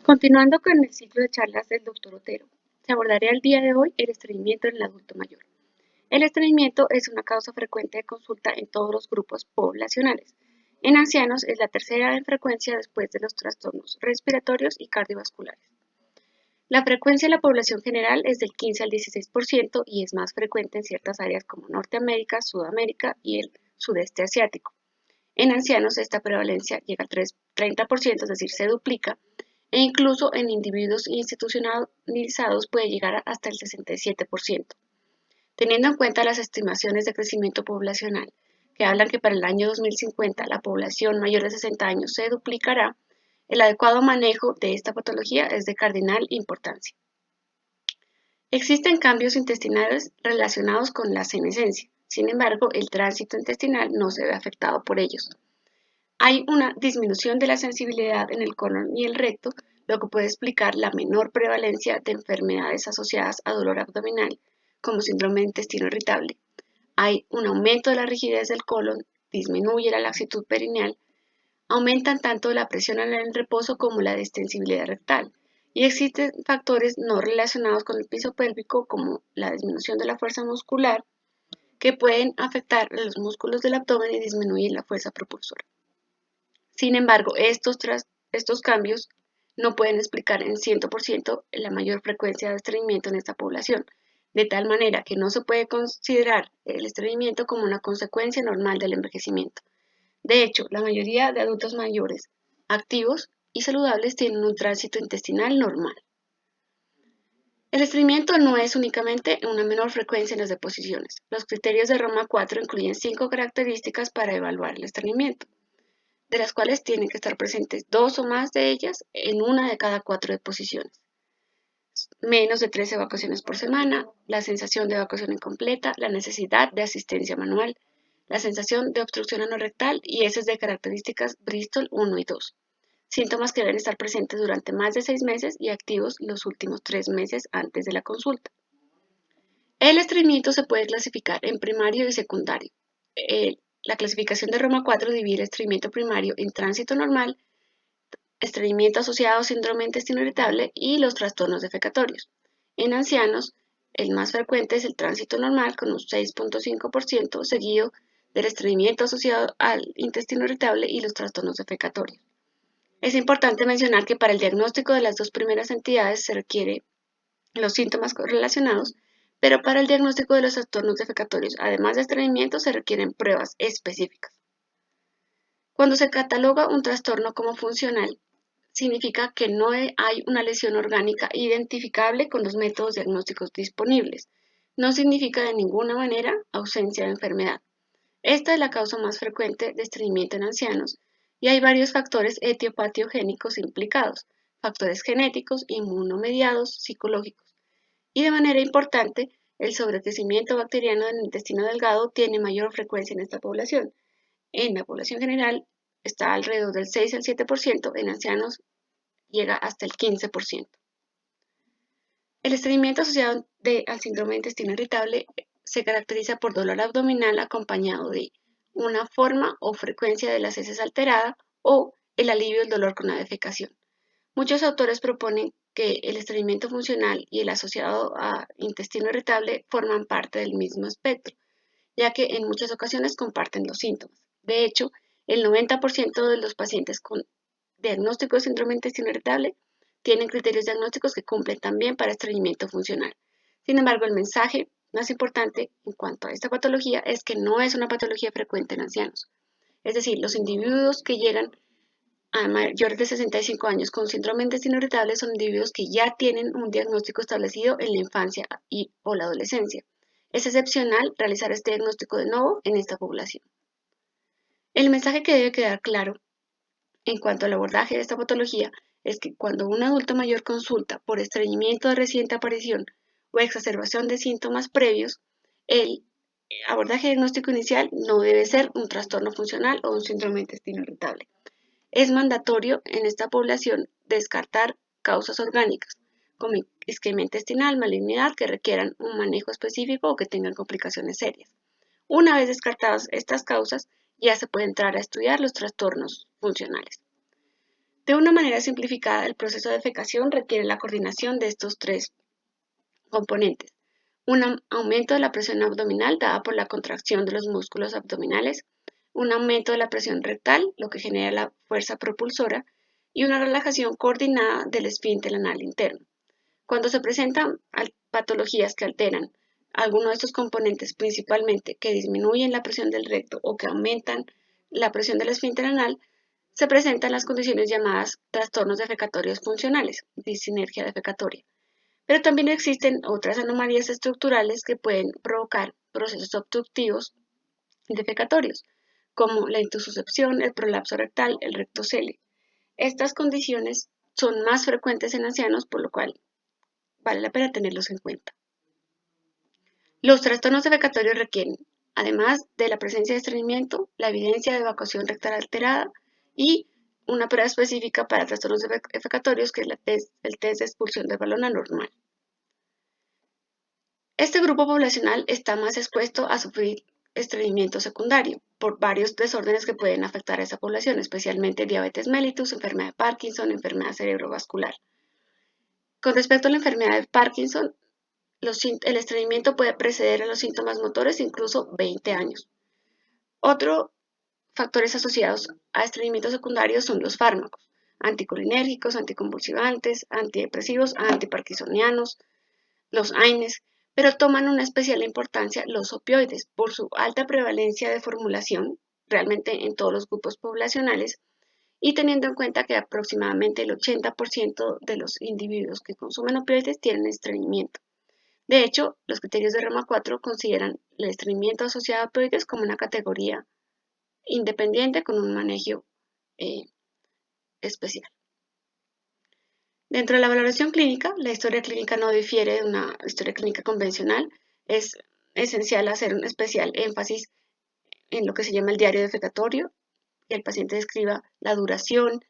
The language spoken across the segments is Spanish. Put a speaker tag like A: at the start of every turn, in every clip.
A: Continuando con el ciclo de charlas del Dr. Otero, se abordará el día de hoy el estreñimiento en el adulto mayor. El estreñimiento es una causa frecuente de consulta en todos los grupos poblacionales. En ancianos es la tercera en frecuencia después de los trastornos respiratorios y cardiovasculares. La frecuencia en la población general es del 15 al 16% y es más frecuente en ciertas áreas como Norteamérica, Sudamérica y el sudeste asiático. En ancianos esta prevalencia llega al 30%, es decir, se duplica, e incluso en individuos institucionalizados puede llegar hasta el 67%. Teniendo en cuenta las estimaciones de crecimiento poblacional, que hablan que para el año 2050 la población mayor de 60 años se duplicará, el adecuado manejo de esta patología es de cardinal importancia. Existen cambios intestinales relacionados con la senescencia, sin embargo, el tránsito intestinal no se ve afectado por ellos. Hay una disminución de la sensibilidad en el colon y el recto, lo que puede explicar la menor prevalencia de enfermedades asociadas a dolor abdominal, como síndrome de intestino irritable. Hay un aumento de la rigidez del colon, disminuye la laxitud perineal, aumentan tanto la presión en el reposo como la distensibilidad rectal, y existen factores no relacionados con el piso pélvico, como la disminución de la fuerza muscular, que pueden afectar los músculos del abdomen y disminuir la fuerza propulsora. Sin embargo, estos cambios no pueden explicar en 100% la mayor frecuencia de estreñimiento en esta población, de tal manera que no se puede considerar el estreñimiento como una consecuencia normal del envejecimiento. De hecho, la mayoría de adultos mayores, activos y saludables tienen un tránsito intestinal normal. El estreñimiento no es únicamente una menor frecuencia en las deposiciones. Los criterios de Roma 4 incluyen 5 características para evaluar el estreñimiento, de las cuales tienen que estar presentes 2 o más de ellas en una de cada 4 deposiciones. Menos de 3 evacuaciones por semana, la sensación de evacuación incompleta, la necesidad de asistencia manual, la sensación de obstrucción anorrectal y heces de características Bristol 1 y 2. Síntomas que deben estar presentes durante más de 6 meses y activos los últimos 3 meses antes de la consulta. El estreñimiento se puede clasificar en primario y secundario. La clasificación de Roma 4 divide el estreñimiento primario en tránsito normal, estreñimiento asociado a síndrome de intestino irritable y los trastornos defecatorios. En ancianos, el más frecuente es el tránsito normal con un 6.5%, seguido del estreñimiento asociado al intestino irritable y los trastornos defecatorios. Es importante mencionar que para el diagnóstico de las dos primeras entidades se requieren los síntomas relacionados, pero para el diagnóstico de los trastornos defecatorios, además de estreñimiento, se requieren pruebas específicas. Cuando se cataloga un trastorno como funcional, significa que no hay una lesión orgánica identificable con los métodos diagnósticos disponibles. No significa de ninguna manera ausencia de enfermedad. Esta es la causa más frecuente de estreñimiento en ancianos y hay varios factores etiopatogénicos implicados, factores genéticos, inmunomediados, psicológicos. Y de manera importante, el sobrecrecimiento bacteriano del intestino delgado tiene mayor frecuencia en esta población. En la población general está alrededor del 6 al 7%, en ancianos llega hasta el 15%. El estreñimiento asociado al síndrome de intestino irritable se caracteriza por dolor abdominal acompañado de una forma o frecuencia de las heces alterada o el alivio del dolor con la defecación. Muchos autores proponen que el estreñimiento funcional y el asociado a intestino irritable forman parte del mismo espectro, ya que en muchas ocasiones comparten los síntomas. De hecho, el 90% de los pacientes con diagnóstico de síndrome de intestino irritable tienen criterios diagnósticos que cumplen también para estreñimiento funcional. Sin embargo, el mensaje más importante en cuanto a esta patología es que no es una patología frecuente en ancianos. Es decir, los individuos que llegan a mayores de 65 años con síndrome de intestino irritable son individuos que ya tienen un diagnóstico establecido en la infancia o la adolescencia. Es excepcional realizar este diagnóstico de nuevo en esta población. El mensaje que debe quedar claro en cuanto al abordaje de esta patología es que cuando un adulto mayor consulta por estreñimiento de reciente aparición o exacerbación de síntomas previos, el abordaje diagnóstico inicial no debe ser un trastorno funcional o un síndrome de intestino irritable. Es mandatorio en esta población descartar causas orgánicas, como isquemia intestinal, malignidad, que requieran un manejo específico o que tengan complicaciones serias. Una vez descartadas estas causas, ya se puede entrar a estudiar los trastornos funcionales. De una manera simplificada, el proceso de defecación requiere la coordinación de estos tres componentes. Un aumento de la presión abdominal dada por la contracción de los músculos abdominales, un aumento de la presión rectal, lo que genera la fuerza propulsora, y una relajación coordinada del esfínter anal interno. Cuando se presentan patologías que alteran alguno de estos componentes, principalmente que disminuyen la presión del recto o que aumentan la presión del esfínter anal, se presentan las condiciones llamadas trastornos defecatorios funcionales, discinergia defecatoria. Pero también existen otras anomalías estructurales que pueden provocar procesos obstructivos defecatorios, como la intususcepción, el prolapso rectal, el rectocele. Estas condiciones son más frecuentes en ancianos, por lo cual vale la pena tenerlos en cuenta. Los trastornos defecatorios requieren, además de la presencia de estreñimiento, la evidencia de evacuación rectal alterada y una prueba específica para trastornos defecatorios, que es el test de expulsión del balón anormal. Este grupo poblacional está más expuesto a sufrir estreñimiento secundario por varios desórdenes que pueden afectar a esa población, especialmente diabetes mellitus, enfermedad de Parkinson, enfermedad cerebrovascular. Con respecto a la enfermedad de Parkinson, el estreñimiento puede preceder a los síntomas motores incluso 20 años. Otros factores asociados a estreñimiento secundario son los fármacos, anticolinérgicos, anticonvulsivantes, antidepresivos, antiparkinsonianos, los AINES, pero toman una especial importancia los opioides por su alta prevalencia de formulación, realmente en todos los grupos poblacionales, y teniendo en cuenta que aproximadamente el 80% de los individuos que consumen opioides tienen estreñimiento. De hecho, los criterios de Roma 4 consideran el estreñimiento asociado a opioides como una categoría independiente con un manejo especial. Dentro de la valoración clínica, la historia clínica no difiere de una historia clínica convencional. Es esencial hacer un especial énfasis en lo que se llama el diario defecatorio, que el paciente describa la duración,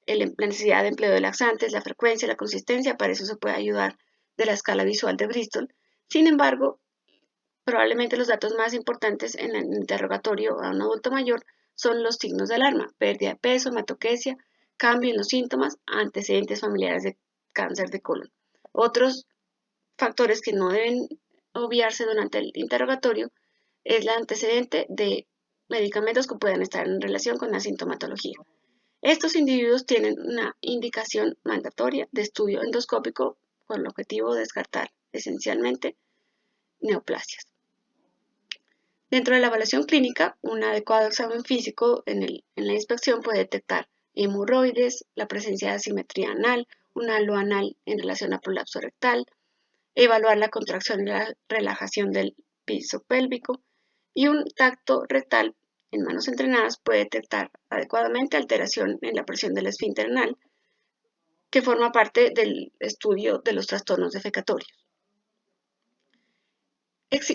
A: la necesidad de empleo de laxantes, la frecuencia, la consistencia. Para eso se puede ayudar de la escala visual de Bristol. Sin embargo, probablemente los datos más importantes en el interrogatorio a un adulto mayor son los signos de alarma: pérdida de peso, hematoquesia, cambio en los síntomas, antecedentes familiares de cáncer de colon. Otros factores que no deben obviarse durante el interrogatorio es el antecedente de medicamentos que puedan estar en relación con la sintomatología. Estos individuos tienen una indicación mandatoria de estudio endoscópico con el objetivo de descartar esencialmente neoplasias. Dentro de la evaluación clínica, un adecuado examen físico en la inspección puede detectar hemorroides, la presencia de asimetría anal, un halo anal en relación a prolapso rectal, evaluar la contracción y la relajación del piso pélvico, y un tacto rectal en manos entrenadas puede detectar adecuadamente alteración en la presión del esfínter anal, que forma parte del estudio de los trastornos defecatorios.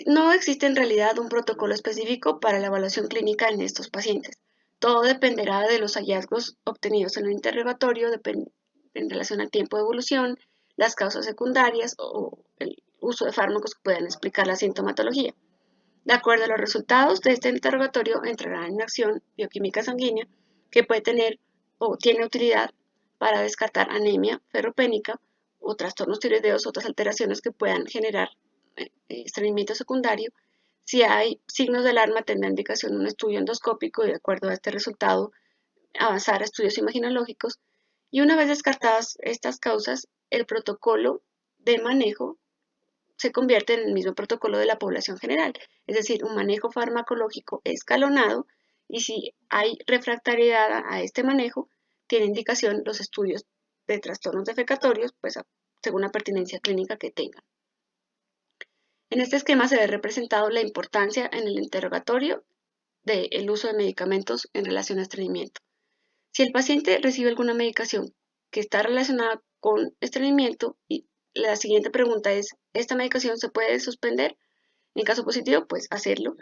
A: No existe en realidad un protocolo específico para la evaluación clínica en estos pacientes. Todo dependerá de los hallazgos obtenidos en el interrogatorio en relación al tiempo de evolución, las causas secundarias o el uso de fármacos que puedan explicar la sintomatología. De acuerdo a los resultados de este interrogatorio, entrará en acción bioquímica sanguínea, que puede tener o tiene utilidad para descartar anemia ferropénica o trastornos tiroideos, otras alteraciones que puedan generar estreñimiento secundario. Si hay signos de alarma, tendrá indicación un estudio endoscópico y, de acuerdo a este resultado, avanzar a estudios imaginológicos. Y una vez descartadas estas causas, el protocolo de manejo se convierte en el mismo protocolo de la población general, es decir, un manejo farmacológico escalonado, y si hay refractariedad a este manejo, tiene indicación los estudios de trastornos defecatorios, pues según la pertinencia clínica que tengan. En este esquema se ve representado la importancia en el interrogatorio del uso de medicamentos en relación a estreñimiento. Si el paciente recibe alguna medicación que está relacionada con estreñimiento, y la siguiente pregunta es: ¿esta medicación se puede suspender? En caso positivo, pues hacerlo.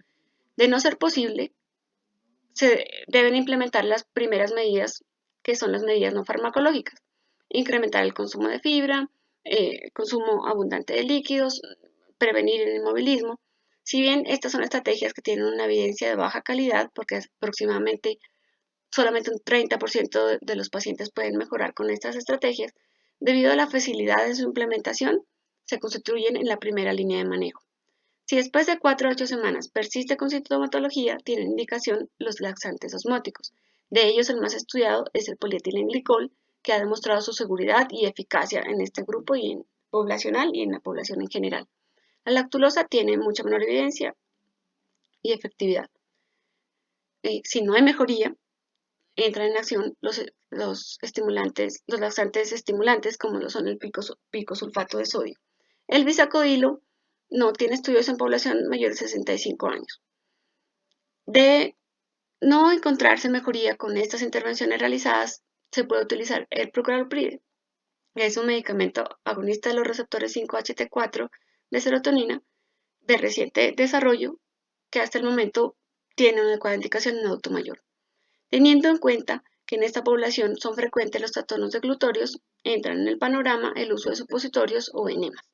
A: De no ser posible, se deben implementar las primeras medidas, que son las medidas no farmacológicas: incrementar el consumo de fibra, consumo abundante de líquidos, prevenir el inmovilismo. Si bien estas son estrategias que tienen una evidencia de baja calidad, porque aproximadamente solamente un 30% de los pacientes pueden mejorar con estas estrategias. Debido a la facilidad de su implementación, se constituyen en la primera línea de manejo. Si después de 4 a 8 semanas persiste con sintomatología, tienen indicación los laxantes osmóticos. De ellos, el más estudiado es el polietilenglicol, que ha demostrado su seguridad y eficacia en este grupo y en poblacional y en la población en general. La lactulosa tiene mucha menor evidencia y efectividad. Si no hay mejoría, entran en acción los laxantes estimulantes, como lo son el picosulfato de sodio. El bisacodilo no tiene estudios en población mayor de 65 años. De no encontrarse mejoría con estas intervenciones realizadas, se puede utilizar el prucalopride. Es un medicamento agonista de los receptores 5-HT4 de serotonina de reciente desarrollo que hasta el momento tiene una adecuada indicación en adulto mayor. Teniendo en cuenta que en esta población son frecuentes los trastornos deglutorios, entran en el panorama el uso de supositorios o enemas.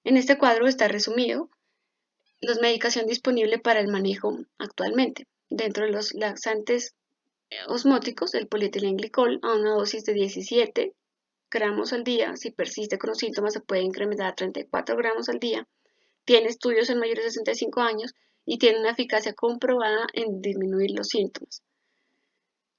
A: En este cuadro está resumido la medicación disponible para el manejo actualmente. Dentro de los laxantes osmóticos, el polietilenglicol a una dosis de 17 gramos al día. Si persiste con los síntomas, se puede incrementar a 34 gramos al día. Tiene estudios en mayores de 65 años y tiene una eficacia comprobada en disminuir los síntomas.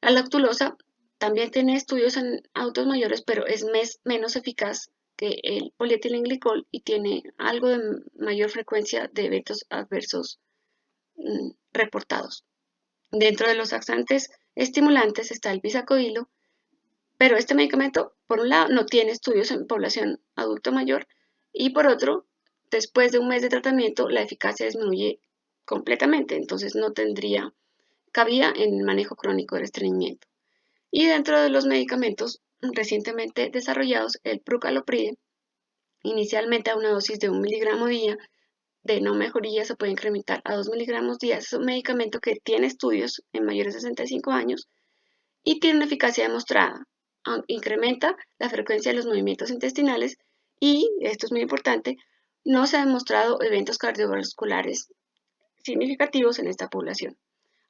A: La lactulosa también tiene estudios en adultos mayores, pero es menos eficaz que el polietilenglicol y tiene algo de mayor frecuencia de eventos adversos reportados. Dentro de los laxantes estimulantes está el bisacodilo, pero este medicamento, por un lado, no tiene estudios en población adulto mayor y por otro, después de un mes de tratamiento, la eficacia disminuye completamente, entonces no tendría cabida en el manejo crónico del estreñimiento. Y dentro de los medicamentos recientemente desarrollados, el prucalopride, inicialmente a una dosis de 1 miligramo día, de no mejoría se puede incrementar a 2 miligramos día. Es un medicamento que tiene estudios en mayores de 65 años y tiene una eficacia demostrada. Incrementa la frecuencia de los movimientos intestinales y, esto es muy importante, no se han demostrado eventos cardiovasculares significativos en esta población.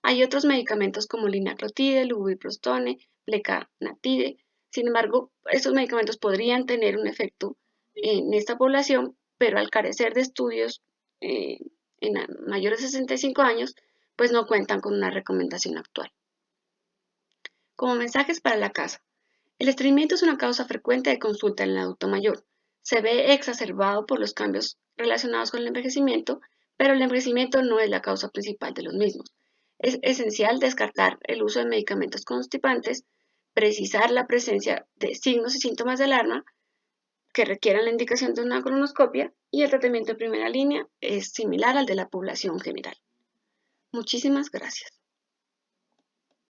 A: Hay otros medicamentos como linaclotide, lubiprostone, plecanatide. Sin embargo, estos medicamentos podrían tener un efecto en esta población, pero al carecer de estudios en mayores de 65 años, pues no cuentan con una recomendación actual. Como mensajes para la casa, el estreñimiento es una causa frecuente de consulta en el adulto mayor. Se ve exacerbado por los cambios relacionados con el envejecimiento, pero el envejecimiento no es la causa principal de los mismos. Es esencial descartar el uso de medicamentos constipantes, precisar la presencia de signos y síntomas de alarma que requieran la indicación de una colonoscopia y el tratamiento de primera línea es similar al de la población general. Muchísimas gracias.